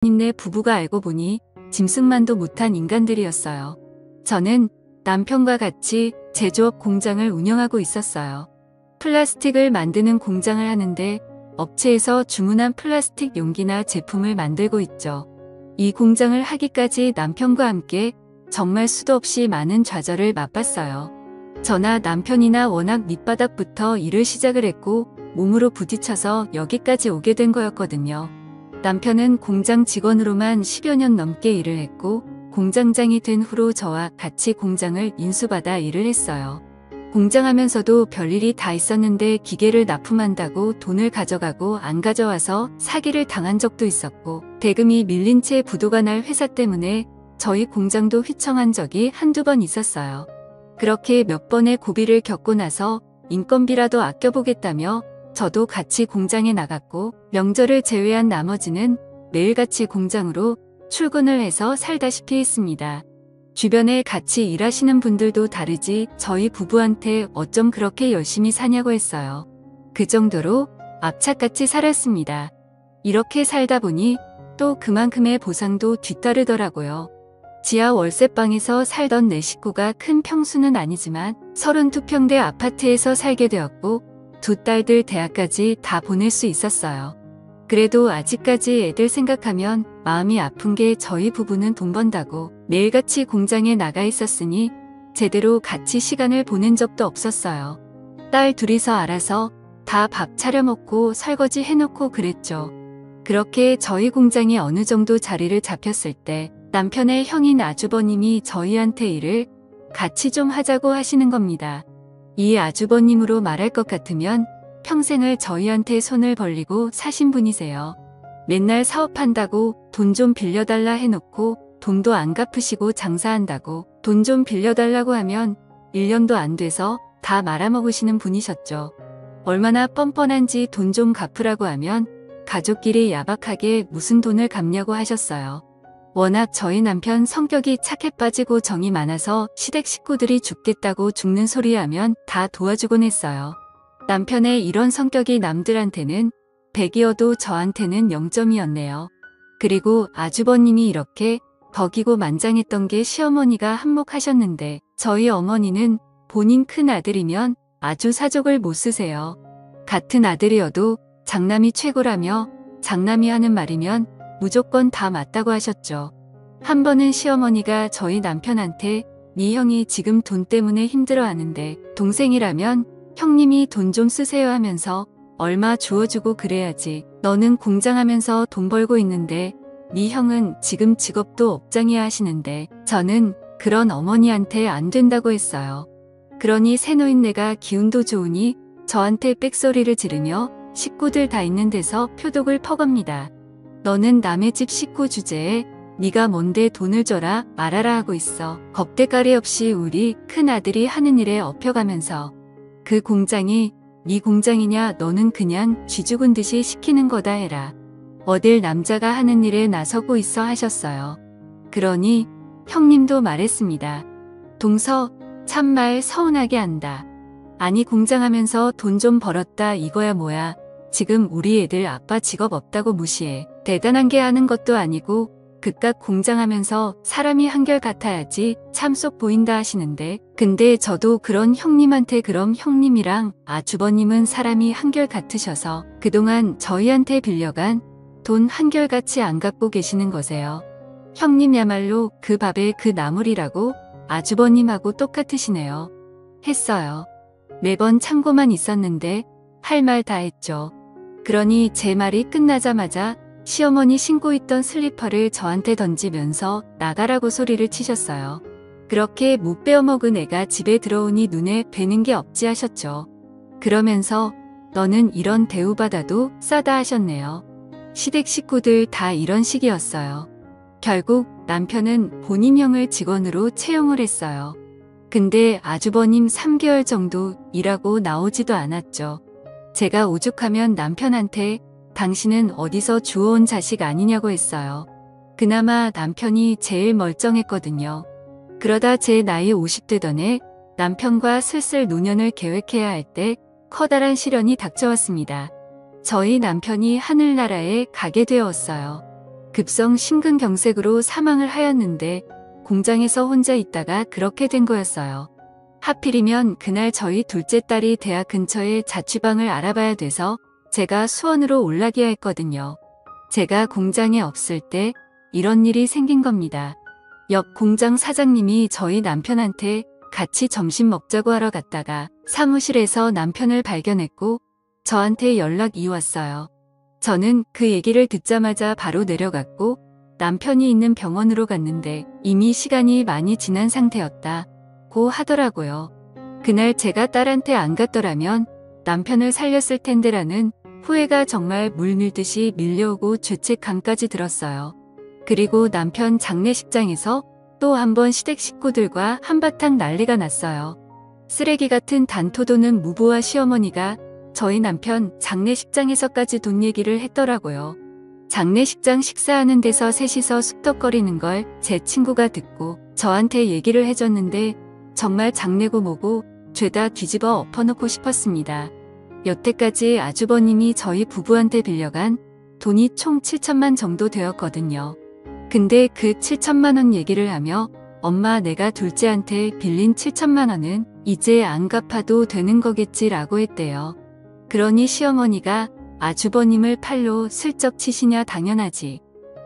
님네 부부가 알고 보니 짐승만도 못한 인간들이었어요. 저는 남편과 같이 제조업 공장을 운영하고 있었어요. 플라스틱을 만드는 공장을 하는데 업체에서 주문한 플라스틱 용기나 제품을 만들고 있죠. 이 공장을 하기까지 남편과 함께 정말 수도 없이 많은 좌절을 맛봤어요. 저나 남편이나 워낙 밑바닥부터 일을 시작을 했고 몸으로 부딪혀서 여기까지 오게 된 거였거든요. 남편은 공장 직원으로만 10여 년 넘게 일을 했고 공장장이 된 후로 저와 같이 공장을 인수받아 일을 했어요. 공장하면서도 별일이 다 있었는데 기계를 납품한다고 돈을 가져가고 안 가져와서 사기를 당한 적도 있었고 대금이 밀린 채 부도가 날 회사 때문에 저희 공장도 휘청한 적이 한두 번 있었어요. 그렇게 몇 번의 고비를 겪고 나서 인건비라도 아껴보겠다며 저도 같이 공장에 나갔고 명절을 제외한 나머지는 매일같이 공장으로 출근을 해서 살다시피 했습니다. 주변에 같이 일하시는 분들도 다르지 저희 부부한테 어쩜 그렇게 열심히 사냐고 했어요. 그 정도로 악착같이 살았습니다. 이렇게 살다 보니 또 그만큼의 보상도 뒤따르더라고요. 지하 월세방에서 살던 내 식구가 큰 평수는 아니지만 32평대 아파트에서 살게 되었고 두 딸들 대학까지 다 보낼 수 있었어요. 그래도 아직까지 애들 생각하면 마음이 아픈 게 저희 부부는 돈 번다고 매일같이 공장에 나가 있었으니 제대로 같이 시간을 보낸 적도 없었어요. 딸 둘이서 알아서 다 밥 차려 먹고 설거지 해놓고 그랬죠. 그렇게 저희 공장이 어느 정도 자리를 잡혔을 때 남편의 형인 아주버님이 저희한테 일을 같이 좀 하자고 하시는 겁니다. 이 아주버님으로 말할 것 같으면 평생을 저희한테 손을 벌리고 사신 분이세요. 맨날 사업한다고 돈 좀 빌려달라 해놓고 돈도 안 갚으시고 장사한다고 돈 좀 빌려달라고 하면 1년도 안 돼서 다 말아먹으시는 분이셨죠. 얼마나 뻔뻔한지 돈 좀 갚으라고 하면 가족끼리 야박하게 무슨 돈을 갚냐고 하셨어요. 워낙 저희 남편 성격이 착해 빠지고 정이 많아서 시댁 식구들이 죽겠다고 죽는 소리 하면 다 도와주곤 했어요. 남편의 이런 성격이 남들한테는 100이어도 저한테는 0점이었네요. 그리고 아주버님이 이렇게 덕이고 만장했던 게 시어머니가 한몫하셨는데 저희 어머니는 본인 큰 아들이면 아주 사족을 못 쓰세요. 같은 아들이어도 장남이 최고라며 장남이 하는 말이면 무조건 다 맞다고 하셨죠. 한 번은 시어머니가 저희 남편한테 네 형이 지금 돈 때문에 힘들어하는데 동생이라면 형님이 돈 좀 쓰세요 하면서 얼마 주워주고 그래야지. 너는 공장하면서 돈 벌고 있는데 네 형은 지금 직업도 업장이야 하시는데 저는 그런 어머니한테 안 된다고 했어요. 그러니 새노인네가 기운도 좋으니 저한테 빽소리를 지르며 식구들 다 있는 데서 표독을 퍼겁니다. 너는 남의 집 식구 주제에 네가 뭔데 돈을 줘라 말아라 하고 있어. 겁대가리 없이 우리 큰아들이 하는 일에 업혀가면서 그 공장이 네 공장이냐 너는 그냥 쥐 죽은 듯이 시키는 거다 해라. 어딜 남자가 하는 일에 나서고 있어 하셨어요. 그러니 형님도 말했습니다. 동서 참말 서운하게 한다. 아니 공장하면서 돈 좀 벌었다 이거야 뭐야. 지금 우리 애들 아빠 직업 없다고 무시해. 대단한 게 하는 것도 아니고 그깟 공장하면서 사람이 한결같아야지 참 쏙 보인다 하시는데 근데 저도 그런 형님한테 그럼 형님이랑 아주버님은 사람이 한결같으셔서 그동안 저희한테 빌려간 돈 한결같이 안 갚고 계시는 거세요. 형님야말로 그 밥에 그 나물이라고 아주버님하고 똑같으시네요. 했어요. 매번 참고만 있었는데 할 말 다 했죠. 그러니 제 말이 끝나자마자 시어머니 신고 있던 슬리퍼를 저한테 던지면서 나가라고 소리를 치셨어요. 그렇게 못 베어먹은 애가 집에 들어오니 눈에 뵈는 게 없지 하셨죠. 그러면서 너는 이런 대우받아도 싸다 하셨네요. 시댁 식구들 다 이런 식이었어요. 결국 남편은 본인 형을 직원으로 채용을 했어요. 근데 아주버님 3개월 정도 일하고 나오지도 않았죠. 제가 오죽하면 남편한테 당신은 어디서 주워온 자식 아니냐고 했어요. 그나마 남편이 제일 멀쩡했거든요. 그러다 제 나이 50대던 해 남편과 슬슬 노년을 계획해야 할 때 커다란 시련이 닥쳐왔습니다. 저희 남편이 하늘나라에 가게 되었어요. 급성 심근경색으로 사망을 하였는데 공장에서 혼자 있다가 그렇게 된 거였어요. 하필이면 그날 저희 둘째 딸이 대학 근처에 자취방을 알아봐야 돼서 제가 수원으로 올라가야 했거든요. 제가 공장에 없을 때 이런 일이 생긴 겁니다. 옆 공장 사장님이 저희 남편한테 같이 점심 먹자고 하러 갔다가 사무실에서 남편을 발견했고 저한테 연락이 왔어요. 저는 그 얘기를 듣자마자 바로 내려갔고 남편이 있는 병원으로 갔는데 이미 시간이 많이 지난 상태였다고 하더라고요. 그날 제가 딸한테 안 갔더라면 남편을 살렸을 텐데라는 후회가 정말 물 밀듯이 밀려오고 죄책감까지 들었어요. 그리고 남편 장례식장에서 또 한 번 시댁 식구들과 한바탕 난리가 났어요. 쓰레기 같은 단토도는 무부와 시어머니가 저희 남편 장례식장에서까지 돈 얘기를 했더라고요. 장례식장 식사하는 데서 셋이서 쑥덕거리는 걸 제 친구가 듣고 저한테 얘기를 해줬는데 정말 장례고 뭐고 죄다 뒤집어 엎어놓고 싶었습니다. 여태까지 아주버님이 저희 부부한테 빌려간 돈이 총 7천만 정도 되었거든요. 근데 그 7천만 원 얘기를 하며 엄마 내가 둘째한테 빌린 7천만 원은 이제 안 갚아도 되는 거겠지라고 했대요. 그러니 시어머니가 아주버님을 팔로 슬쩍 치시냐 당연하지.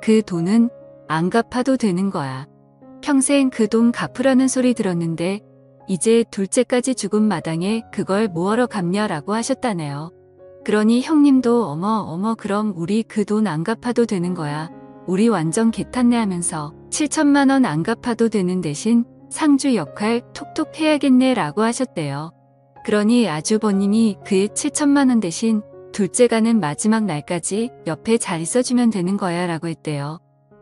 그 돈은 안 갚아도 되는 거야. 평생 그 돈 갚으라는 소리 들었는데 이제 둘째까지 죽은 마당에 그걸 뭐하러 갚냐라고 하셨다네요. 그러니 형님도 어머 그럼 우리 그 돈 안 갚아도 되는 거야. 우리 완전 개탄내 하면서 7천만 원 안 갚아도 되는 대신 상주 역할 톡톡 해야겠네 라고 하셨대요. 그러니 아주버님이 그의 7천만 원 대신 둘째 가는 마지막 날까지 옆에 잘 있어주면 되는 거야 라고 했대요.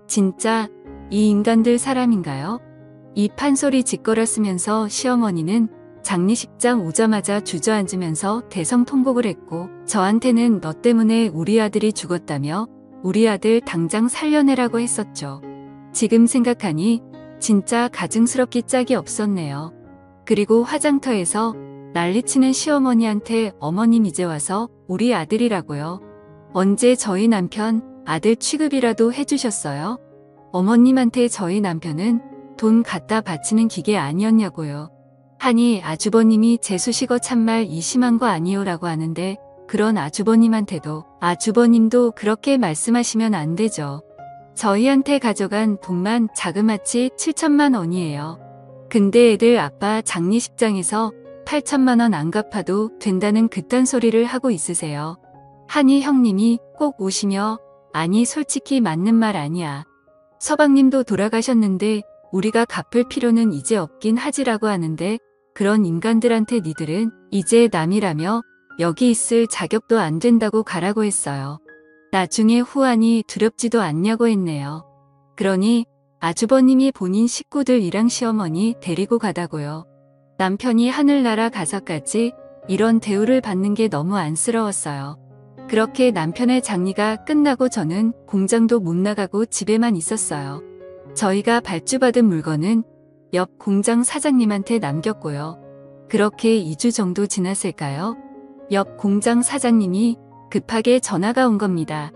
진짜 이 인간들 사람인가요? 이 판소리 짓거렸으면서 시어머니는 장례식장 오자마자 주저앉으면서 대성통곡을 했고 저한테는 너 때문에 우리 아들이 죽었다며 우리 아들 당장 살려내라고 했었죠. 지금 생각하니 진짜 가증스럽기 짝이 없었네요. 그리고 화장터에서 난리치는 시어머니한테 어머님 이제 와서 우리 아들이라고요. 언제 저희 남편 아들 취급이라도 해주셨어요? 어머님한테 저희 남편은 돈 갖다 바치는 기계 아니었냐고요. 하니 아주버님이 재수식어 참말 이 심한 거 아니요 라고 하는데 그런 아주버님한테도 아주버님도 그렇게 말씀하시면 안 되죠. 저희한테 가져간 돈만 자그마치 7천만 원이에요. 근데 애들 아빠 장례식장에서 8천만 원 안 갚아도 된다는 그딴 소리를 하고 있으세요. 하니 형님이 꼭 오시며 아니 솔직히 맞는 말 아니야. 서방님도 돌아가셨는데 우리가 갚을 필요는 이제 없긴 하지라고 하는데 그런 인간들한테 니들은 이제 남이라며 여기 있을 자격도 안 된다고 가라고 했어요. 나중에 후환이 두렵지도 않냐고 했네요. 그러니 아주버님이 본인 식구들이랑 시어머니 데리고 가다고요. 남편이 하늘나라 가서까지 이런 대우를 받는 게 너무 안쓰러웠어요. 그렇게 남편의 장례가 끝나고 저는 공장도 못 나가고 집에만 있었어요. 저희가 발주받은 물건은 옆 공장 사장님한테 남겼고요. 그렇게 2주 정도 지났을까요? 옆 공장 사장님이 급하게 전화가 온 겁니다.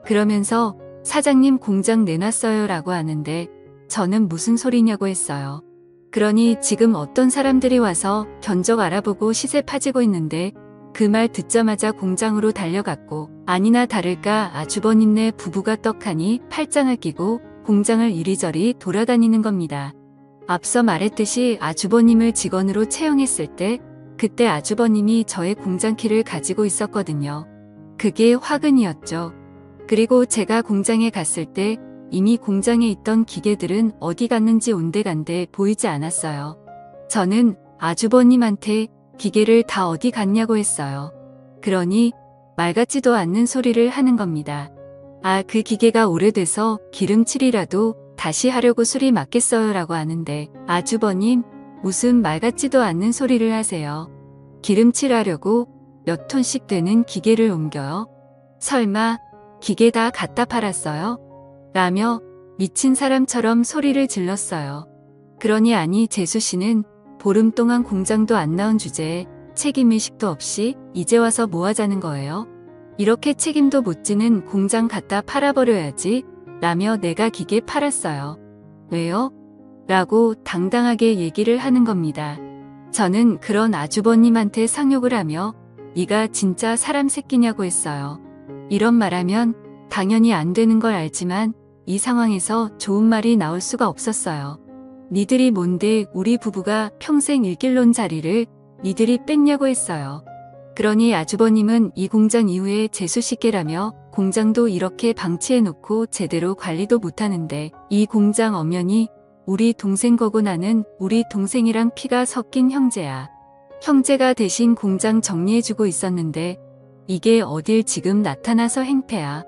그러면서 사장님 공장 내놨어요 라고 하는데 저는 무슨 소리냐고 했어요. 그러니 지금 어떤 사람들이 와서 견적 알아보고 시세 파지고 있는데 그 말 듣자마자 공장으로 달려갔고 아니나 다를까 아주버님네 부부가 떡하니 팔짱을 끼고 공장을 이리저리 돌아다니는 겁니다. 앞서 말했듯이 아주버님을 직원으로 채용했을 때 그때 아주버님이 저의 공장키를 가지고 있었거든요. 그게 화근이었죠. 그리고 제가 공장에 갔을 때 이미 공장에 있던 기계들은 어디 갔는지 온데간데 보이지 않았어요. 저는 아주버님한테 기계를 다 어디 갔냐고 했어요. 그러니 말 같지도 않는 소리를 하는 겁니다. 아, 그 기계가 오래돼서 기름칠이라도 다시 하려고 수리 맞겠어요 라고 하는데 아주버님 무슨 말 같지도 않는 소리를 하세요. 기름칠하려고 몇 톤씩 되는 기계를 옮겨요? 설마 기계 다 갖다 팔았어요? 라며 미친 사람처럼 소리를 질렀어요. 그러니 아니 재수씨는 보름 동안 공장도 안 나온 주제에 책임의식도 없이 이제 와서 뭐 하자는 거예요? 이렇게 책임도 못 지는 공장 갖다 팔아버려야지 라며 내가 기계 팔았어요. 왜요? 라고 당당하게 얘기를 하는 겁니다. 저는 그런 아주버님한테 상욕을 하며 네가 진짜 사람 새끼냐고 했어요. 이런 말하면 당연히 안 되는 걸 알지만 이 상황에서 좋은 말이 나올 수가 없었어요. 니들이 뭔데 우리 부부가 평생 일길론 자리를 니들이 뺏냐고 했어요. 그러니 아주버님은 이 공장 이후에 재수식계라며 공장도 이렇게 방치해놓고 제대로 관리도 못하는데 이 공장 엄연히 우리 동생 거고 나는 우리 동생이랑 피가 섞인 형제야. 형제가 대신 공장 정리해주고 있었는데 이게 어딜 지금 나타나서 행패야.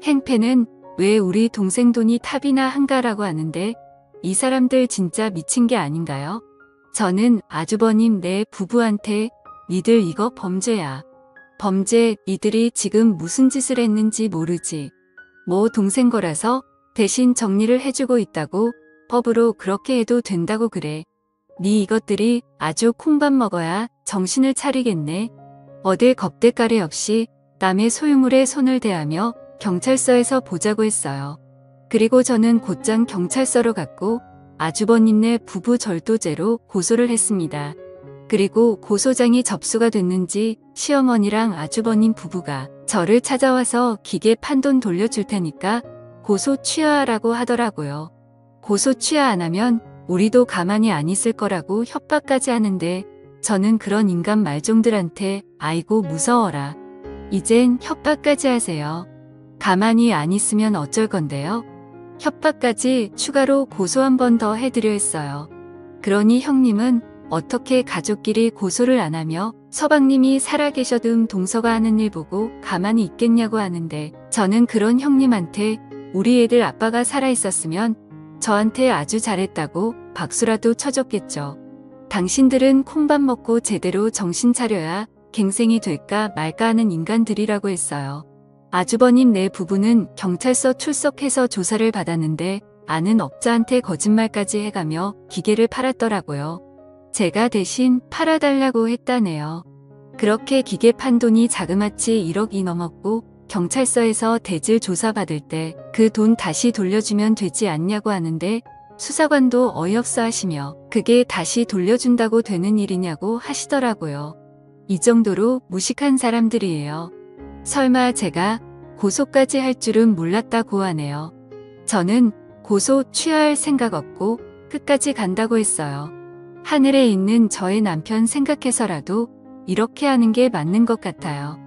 행패는 왜 우리 동생 돈이 탑이나 한가라고 하는데 이 사람들 진짜 미친 게 아닌가요? 저는 아주버님 내 부부한테 니들 이거 범죄야. 범죄 니들이 지금 무슨 짓을 했는지 모르지. 뭐 동생 거라서 대신 정리를 해주고 있다고 법으로 그렇게 해도 된다고 그래. 니 이것들이 아주 콩밥 먹어야 정신을 차리겠네. 어딜 겁대가리 없이 남의 소유물에 손을 대하며 경찰서에서 보자고 했어요. 그리고 저는 곧장 경찰서로 갔고 아주버님네 부부 절도죄로 고소를 했습니다. 그리고 고소장이 접수가 됐는지 시어머니랑 아주버님 부부가 저를 찾아와서 기계 판돈 돌려줄 테니까 고소 취하라고 하더라고요. 고소 취하 안 하면 우리도 가만히 안 있을 거라고 협박까지 하는데 저는 그런 인간 말종들한테 아이고 무서워라. 이젠 협박까지 하세요. 가만히 안 있으면 어쩔 건데요. 협박까지 추가로 고소 한 번 더 해드려 했어요. 그러니 형님은 어떻게 가족끼리 고소를 안 하며 서방님이 살아계셔도 동서가 하는 일 보고 가만히 있겠냐고 하는데 저는 그런 형님한테 우리 애들 아빠가 살아있었으면 저한테 아주 잘했다고 박수라도 쳐줬겠죠. 당신들은 콩밥 먹고 제대로 정신 차려야 갱생이 될까 말까 하는 인간들이라고 했어요. 아주버님 내 부부는 경찰서 출석해서 조사를 받았는데 아는 업자한테 거짓말까지 해가며 기계를 팔았더라고요. 제가 대신 팔아달라고 했다네요. 그렇게 기계 판 돈이 자그마치 1억이 넘었고 경찰서에서 대질 조사받을 때 그 돈 다시 돌려주면 되지 않냐고 하는데 수사관도 어이없어 하시며 그게 다시 돌려준다고 되는 일이냐고 하시더라고요. 이 정도로 무식한 사람들이에요. 설마 제가 고소까지 할 줄은 몰랐다고 하네요. 저는 고소 취하할 생각 없고 끝까지 간다고 했어요. 하늘에 있는 저의 남편 생각해서라도 이렇게 하는 게 맞는 것 같아요.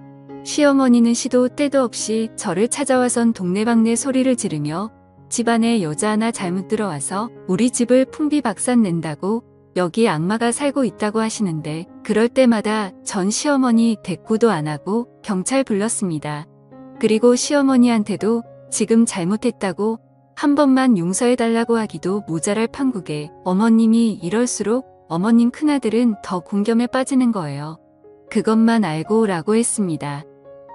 시어머니는 시도 때도 없이 저를 찾아와선 동네방네 소리를 지르며 집안에 여자 하나 잘못 들어와서 우리 집을 풍비박산 낸다고 여기 악마가 살고 있다고 하시는데 그럴 때마다 전 시어머니 대꾸도 안 하고 경찰 불렀습니다. 그리고 시어머니한테도 지금 잘못했다고 한 번만 용서해달라고 하기도 모자랄 판국에 어머님이 이럴수록 어머님 큰아들은 더 공경에 빠지는 거예요. 그것만 알고 라고 했습니다.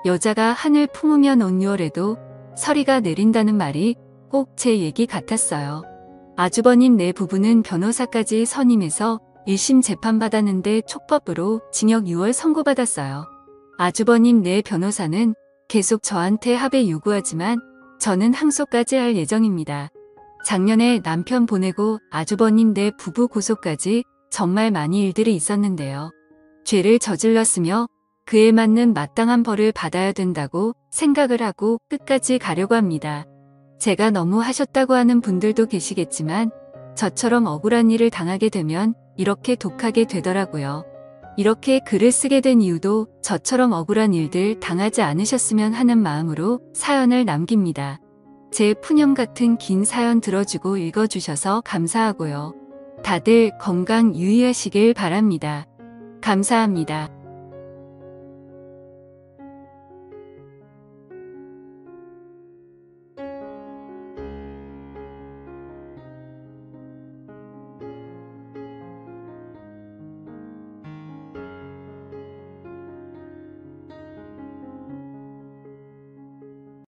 여자가 하늘 품으면 온유월에도 서리가 내린다는 말이 꼭 제 얘기 같았어요. 아주버님 내 부부는 변호사까지 선임해서 1심 재판받았는데 촉법으로 징역 6월 선고받았어요. 아주버님 내 변호사는 계속 저한테 합의 요구하지만 저는 항소까지 할 예정입니다. 작년에 남편 보내고 아주버님 내 부부 고소까지 정말 많이 일들이 있었는데요. 죄를 저질렀으며 그에 맞는 마땅한 벌을 받아야 된다고 생각을 하고 끝까지 가려고 합니다. 제가 너무 하셨다고 하는 분들도 계시겠지만 저처럼 억울한 일을 당하게 되면 이렇게 독하게 되더라고요. 이렇게 글을 쓰게 된 이유도 저처럼 억울한 일들 당하지 않으셨으면 하는 마음으로 사연을 남깁니다. 제 푸념 같은 긴 사연 들어주고 읽어주셔서 감사하고요. 다들 건강 유의하시길 바랍니다. 감사합니다.